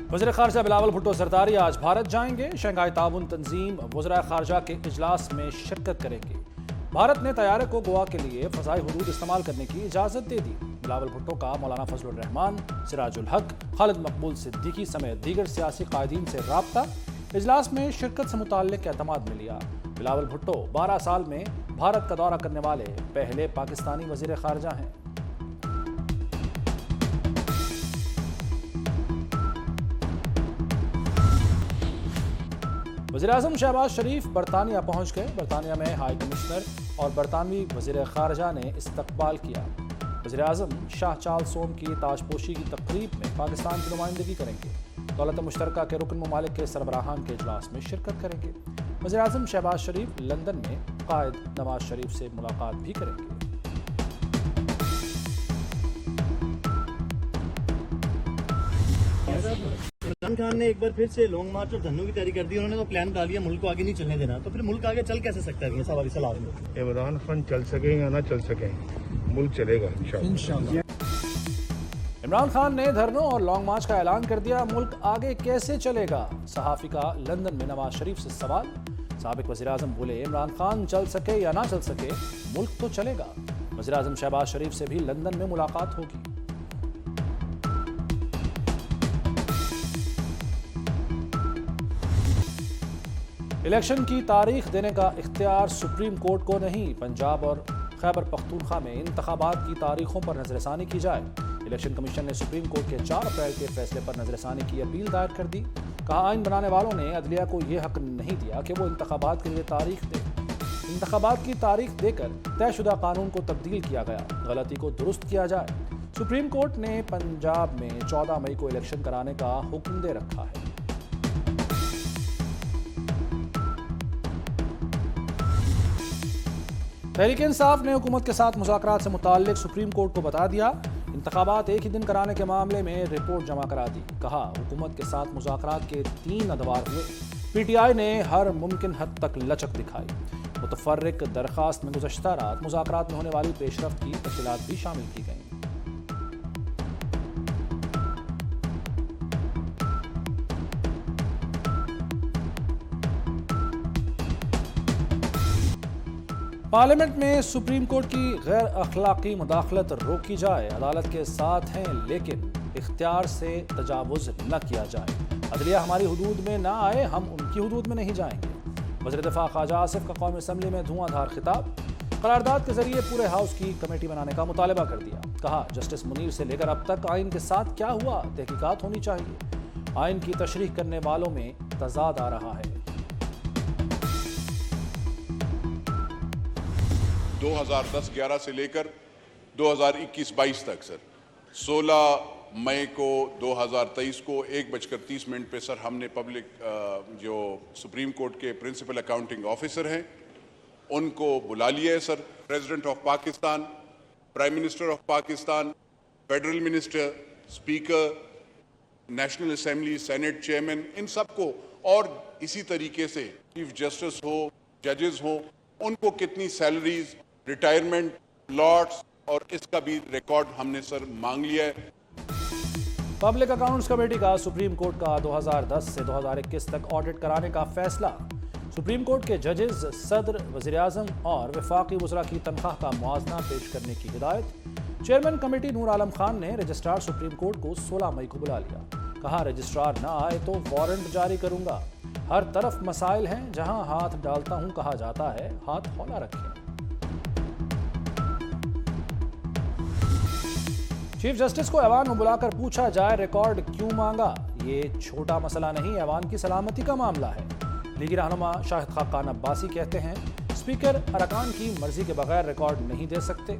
वज़ीर ख़ारजा बिलावल भुट्टो ज़रदारी आज भारत जाएंगे। शंघाई ताउन तंजीम वज़राए ख़ारजा के इजलास में शिरकत करेंगे। भारत ने तैयारे को गोवा के लिए फ़ज़ाई हुदूद इस्तेमाल करने की इजाज़त दे दी। बिलावल भुट्टो का मौलाना फजलुर रहमान, सिराजुल हक, खालिद मकबूल सिद्दीकी समेत दीगर सियासी कायदीन से राब्ता, इजलास में शिरकत से मुताल्लिक़ एतमाद में लिया। बिलावल भुट्टो 12 साल में भारत का दौरा करने वाले पहले पाकिस्तानी वज़ीर ख़ारजा हैं। वज़ीर-ए-आज़म शहबाज शरीफ बरतानिया पहुंच गए। बरतानिया में हाई कमिश्नर और बरतानवी वज़ीर ख़ारजा ने इस्तकबाल किया। वज़ीर-ए-आज़म शाह चार्ल्स सोम की ताजपोशी की तक़रीब में पाकिस्तान की नुमाइंदगी करेंगे। दौलत मुश्तरका के रुकन ममालिक के सरबराहान के इजलास में शिरकत करेंगे। वज़ीर-ए-आज़म शहबाज शरीफ लंदन में क़ायद नवाज शरीफ से मुलाकात भी करेंगे। इमरान खान ने एक बार फिर से लॉन्ग मार्च और धन्नों की तैयारी कर दी। उन्होंने तो प्लान बना लिया मुल्क को आगे नहीं चलने देना, तो फिर मुल्क आगे चल कैसे सकता है? सवाल सलाह में इमरान खान चल सकें या ना चल सकें, मुल्क चलेगा इंशाअल्लाह। इमरान खान ने धरनों और लॉन्ग मार्च का ऐलान कर दिया। मुल्क आगे कैसे चलेगा? सहाफ़ी का लंदन में नवाज शरीफ से सवाल। साबिक वज़ीर-ए-आज़म बोले, इमरान खान चल सके या ना चल सके, मुल्क तो चलेगा। वज़ीर-ए-आज़म शहबाज शरीफ से भी लंदन में मुलाकात होगी। इलेक्शन की तारीख देने का इख्तियार सुप्रीम कोर्ट को नहीं। पंजाब और खैबर पख्तूनख्वा में इंतखाबात की तारीखों पर नजरसानी की जाए। इलेक्शन कमीशन ने सुप्रीम कोर्ट के 4 अप्रैल के फैसले पर नजरसानी की अपील दायर कर दी। कहा, आइन बनाने वालों ने अदलिया को यह हक नहीं दिया कि वो इंतखाबात के लिए तारीख दे। इंतखाबात की तारीख देकर तयशुदा कानून को तब्दील किया गया। गलती को दुरुस्त किया जाए। सुप्रीम कोर्ट ने पंजाब में 14 मई को इलेक्शन कराने का हुक्म दे रखा है। तहरीक इंसाफ ने हुकूमत के साथ मुज़ाकरात से मुताल्लिक सुप्रीम कोर्ट को बता दिया। इंतखाबात एक ही दिन कराने के मामले में रिपोर्ट जमा करा दी। कहा, हुकूमत के साथ मुज़ाकरात के 3 अदवार हुए। PTI ने हर मुमकिन हद तक लचक दिखाई। मुतफर्रिक दरख्वास्त में गुज़श्ता रात मुज़ाकरात में होने वाली पेशरफ्त की तफसीलात भी शामिल की गई। पार्लियामेंट में सुप्रीम कोर्ट की गैर अखलाकी मुदाखलत रोकी जाए। अदालत के साथ हैं लेकिन इख्तियार से तजावुज़ न किया जाए। अदलिया हमारी हुदूद में ना आए, हम उनकी हुदूद में नहीं जाएंगे। वज़ीर दिफ़ा ख्वाजा आसिफ का कौमी असम्बली में धुआंधार खिताब। करारदाद के जरिए पूरे हाउस की कमेटी बनाने का मुतालबा कर दिया। कहा, जस्टिस मुनीर से लेकर अब तक आइन के साथ क्या हुआ, तहकीकात होनी चाहिए। आइन की तशरीह करने वालों में तजाद आ रहा है। 2010-11 से लेकर 2021-22 तक सर 16 मई को 2023 को 1:30 पे सर हमने पब्लिक जो सुप्रीम कोर्ट के प्रिंसिपल अकाउंटिंग ऑफिसर हैं उनको बुला लिया है sir. President of Pakistan, prime minister of Pakistan, federal minister, speaker, national assembly, senate chairman, इन सबको, और इसी तरीके से चीफ जस्टिस हो, जजेस हो, उनको कितनी सैलरीज, रिटायरमेंट, लॉट्स और इसका भी रिकॉर्ड हमने सर मांग लिया है। पब्लिक अकाउंट्स कमेटी का सुप्रीम कोर्ट का 2010 से 2021 तक ऑडिट कराने का फैसला। सुप्रीम कोर्ट के जजेस, सदर, वज़ीर-ए-आज़म और वफाकी वज़रा की तनख्वाह का मुआवजा पेश करने की हिदायत। चेयरमैन कमेटी नूर आलम खान ने रजिस्ट्रार सुप्रीम कोर्ट को 16 मई को बुला लिया। कहा, रजिस्ट्रार ना आए तो वारंट जारी करूंगा। हर तरफ मसाइल हैं, जहां हाथ डालता हूं कहा जाता है, हाथ हौला रखें। चीफ जस्टिस को ऐवान में बुलाकर पूछा जाए, रिकॉर्ड क्यों मांगा? ये छोटा मसला नहीं, ऐवान की सलामती का मामला है। लीगी रहनुमा शाहिद खाकान अब्बासी कहते हैं, स्पीकर अरकान की मर्जी के बगैर रिकॉर्ड नहीं दे सकते।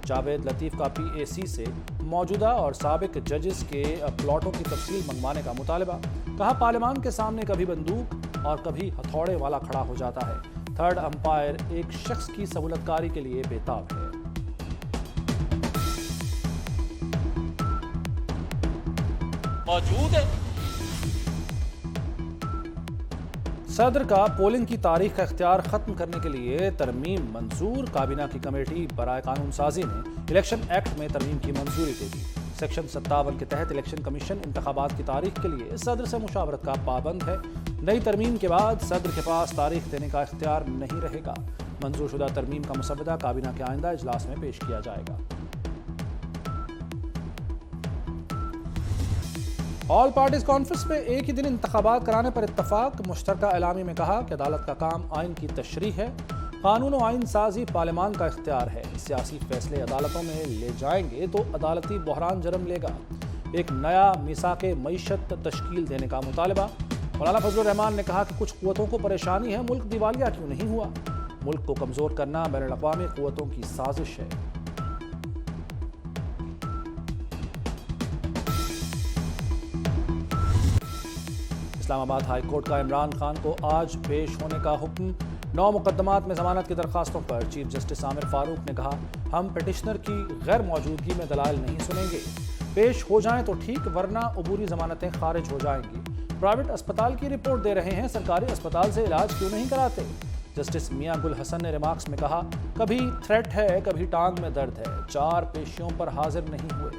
जावेद लतीफ़ का PAC से मौजूदा और साबिक जजेस के प्लॉटों की तफसील मंगवाने का मुतालबा। कहा, पार्लियामान के सामने कभी बंदूक और कभी हथौड़े वाला खड़ा हो जाता है। थर्ड अंपायर एक शख्स की सहूलतकारी के लिए बेताब है। मौजूद है। सदर का पोलिंग की तारीख का इख्तियार खत्म करने के लिए तरमीम मंजूर। काबीना की कमेटी बराए कानून साजी ने इलेक्शन एक्ट में तरमीम की मंजूरी दे दी। सेक्शन 57 के तहत इलेक्शन कमीशन इंतखाबात की तारीख के लिए सदर से मुशावरत का पाबंद है। नई तरमीम के बाद सदर के पास तारीख देने का इख्तियार नहीं रहेगा। मंजूर शुदा तरमीम का मुसवदा काबीना के आइंदा इजलास में पेश किया जाएगा। ऑल पार्टीज कॉन्फ्रेंस में एक ही दिन इंतखाबात कराने पर इत्तफाक। मुश्तरका एलामी में कहा कि अदालत का काम आइन की तशरीह है, कानून और आइन साजी पार्लियामान का इख्तियार है। सियासी फैसले अदालतों में ले जाएंगे तो अदालती बहरान जन्म लेगा। एक नया मीसाके मईशत तश्कील देने का मुतालबा। मौलाना फजलुर रहमान ने कहा कि कुछ कुव्वतों को परेशानी है, मुल्क दिवालिया क्यों नहीं हुआ। मुल्क को कमजोर करना बैनुल-अक़वामी कुव्वतों की साजिश है। इस्लामाबाद हाई कोर्ट का इमरान खान को आज पेश होने का हुक्म। 9 मुकदमात में जमानत की दरखास्तों पर चीफ जस्टिस आमिर फारूक ने कहा, हम पिटिशनर की गैर मौजूदगी में दलाइल नहीं सुनेंगे। पेश हो जाएं तो ठीक, वरना अबूरी जमानतें खारिज हो जाएंगी। प्राइवेट अस्पताल की रिपोर्ट दे रहे हैं, सरकारी अस्पताल से इलाज क्यों नहीं कराते। जस्टिस मियां गुल हसन ने रिमार्क्स में कहा, कभी थ्रेट है, कभी टांग में दर्द है। 4 पेशियों पर हाजिर नहीं हुए।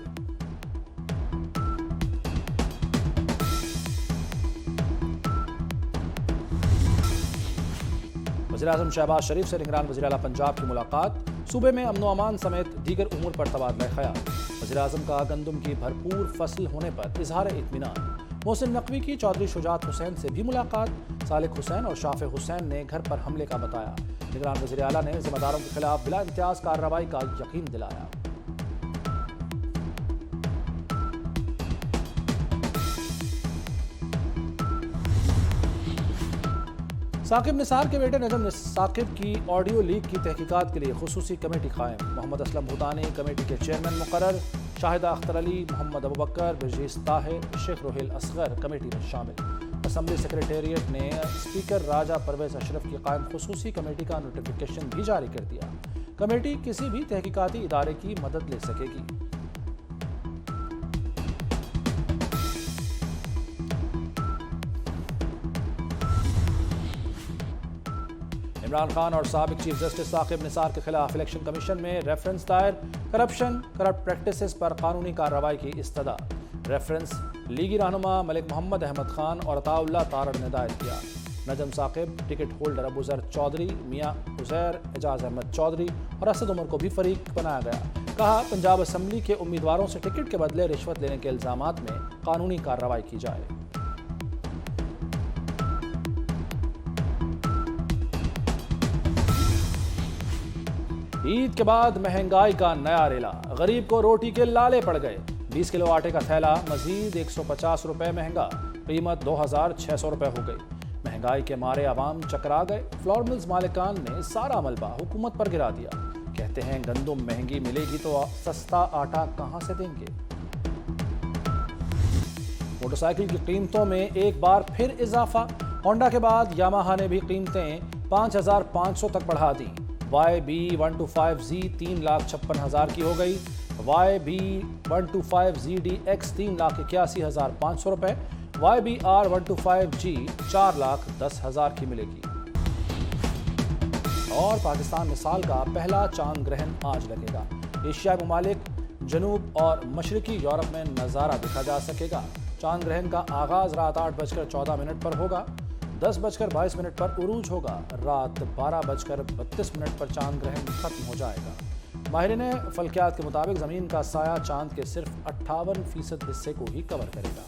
वज़ीर-ए-आज़म शहबाज शरीफ से निगरान वज़ीर-ए-आला पंजाब की मुलाकात। सूबे में अमन व अमान समेत दीगर उमूर पर तबादला ख्याल। वज़ीर-ए-आज़म का गंदम की भरपूर फसल होने पर इजहार इत्मीनान। मोहसिन नकवी की चौधरी शुजात हुसैन से भी मुलाकात। सालिक हुसैन और शाफे हुसैन ने घर पर हमले का बताया। निगरान वज़ीर-ए-आला ने ज़िम्मेदारों के खिलाफ बिला इम्तियाज़ कार्रवाई का यकीन दिलाया। साकिब निसार के बेटे नजम साकिब की ऑडियो लीक की तहकीकात के लिए खुसूसी कमेटी कायम। मोहम्मद असलम भूतानी कमेटी के चेयरमैन मुकर्रर। शाहिदा अख्तर अली, मोहम्मद अबू बकर, बर्जीस ताहिर, शेख रोहिल असगर कमेटी में शामिल। असम्बली सेक्रेटेरिएट ने स्पीकर राजा परवेज अशरफ की कायम खुसूसी कमेटी का नोटिफिकेशन भी जारी कर दिया। कमेटी किसी भी तहकीकाती इदारे की मदद ले सकेगी। इमरान खान और साबिक चीफ जस्टिस साकिब निसार के खिलाफ इलेक्शन कमीशन में रेफरेंस दायर। करप्शन, करप्ट प्रैक्टिसेस पर कानूनी कार्रवाई की इस्तदा। रेफरेंस लीगी रहनुमा मलिक मोहम्मद अहमद खान और अताउल्लाह तारड़ ने दायर किया। नजम साकिब, टिकट होल्डर अबू ज़र चौधरी, मियां उज़ैर, एजाज अहमद चौधरी और असद उमर को भी फरीक बनाया गया। कहा, पंजाब असम्बली के उम्मीदवारों से टिकट के बदले रिश्वत लेने के इल्ज़ामात में कानूनी कार्रवाई की जाए। ईद के बाद महंगाई का नया रेला। गरीब को रोटी के लाले पड़ गए। 20 किलो आटे का थैला मजीद 150 रुपए महंगा। कीमत 2600 रुपए हो गई। महंगाई के मारे आवाम चकरा गए। फ्लोर मिल्स मालिकान ने सारा मलबा हुकूमत पर गिरा दिया। कहते हैं गंदम महंगी मिलेगी तो सस्ता आटा कहां से देंगे। मोटरसाइकिल की कीमतों में एक बार फिर इजाफा। होंडा के बाद यामाहा ने भी कीमतें 5500 तक बढ़ा दी। YB125Z 3,56,000 की हो गई। YB125ZDX 3,81,500 रुपए। YBR125G 4,10,000 की मिलेगी। और पाकिस्तान में साल का पहला चांद ग्रहण आज लगेगा। एशियाई ममालिक, जनूब और मशरकी यूरोप में नज़ारा देखा जा सकेगा। चांद ग्रहण का आगाज रात 8:14 पर होगा। 10:22 पर उरूज होगा। रात 12:32 पर चांद ग्रहण खत्म हो जाएगा। माहिरीन फल्कियात के मुताबिक ज़मीन का साया चांद के सिर्फ 58% हिस्से को ही कवर करेगा।